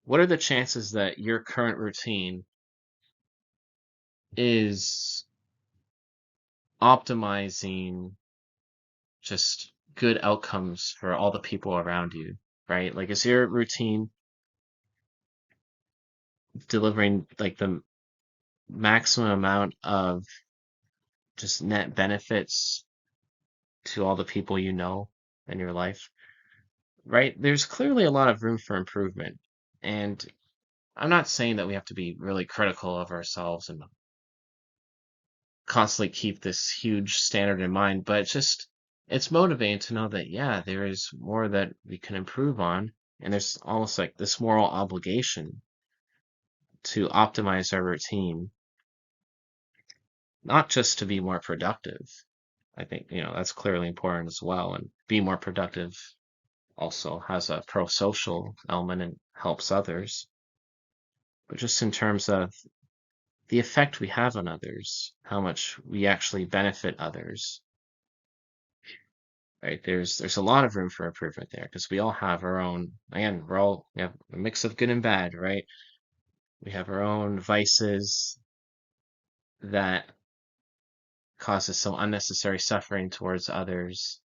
What are the chances that your current routine is optimizing just good outcomes for all the people around you, right? Like, is your routine delivering like the maximum amount of just net benefits to all the people you know in your life, right? There's clearly a lot of room for improvement. And I'm not saying that we have to be really critical of ourselves and constantly keep this huge standard in mind, but it's motivating to know that, yeah, there is more that we can improve on. And there's almost like this moral obligation to optimize our routine, not just to be more productive. I think, that's clearly important as well. And being more productive also has a pro-social element and helps others. But just in terms of the effect we have on others, how much we actually benefit others, right? There's a lot of room for improvement there because we all have our own, again, we have a mix of good and bad, right? We have our own vices that causes some unnecessary suffering towards others.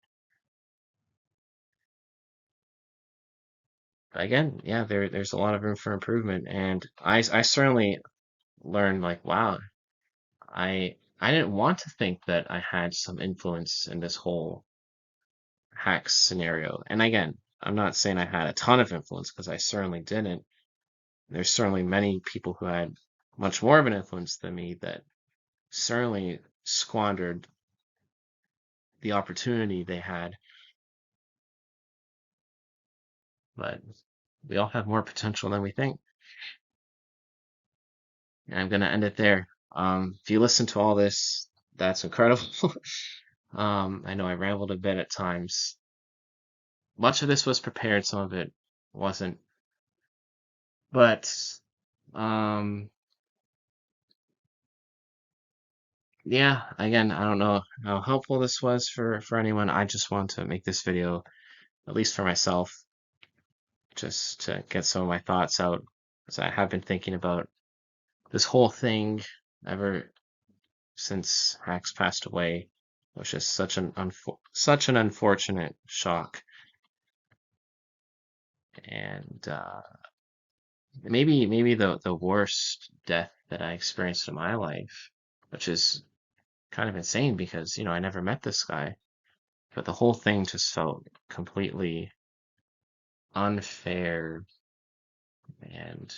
again, yeah, there's a lot of room for improvement, and I certainly learned like, wow, I didn't want to think that I had some influence in this whole hack scenario. And again, I'm not saying I had a ton of influence because I certainly didn't. There's certainly many people who had much more of an influence than me that certainly squandered the opportunity they had, but we all have more potential than we think. And I'm gonna end it there. If you listen to all this, that's incredible. I know I rambled a bit at times. Much of this was prepared, some of it wasn't. But um, yeah, again, I don't know how helpful this was for anyone. I just want to make this video, at least for myself, just to get some of my thoughts out, because I have been thinking about this whole thing ever since Hax passed away. It was just such an unfortunate shock, and maybe the worst death that I experienced in my life, which is kind of insane because I never met this guy, but the whole thing just felt completely unfair and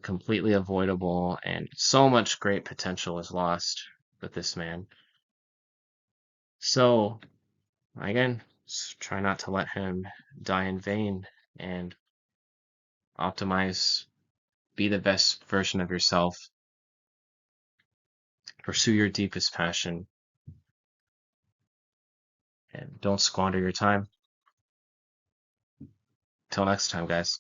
completely avoidable, and so much great potential was lost with this man. So again, try not to let him die in vain, and optimize, be the best version of yourself, pursue your deepest passion, and don't squander your time. Till next time, guys.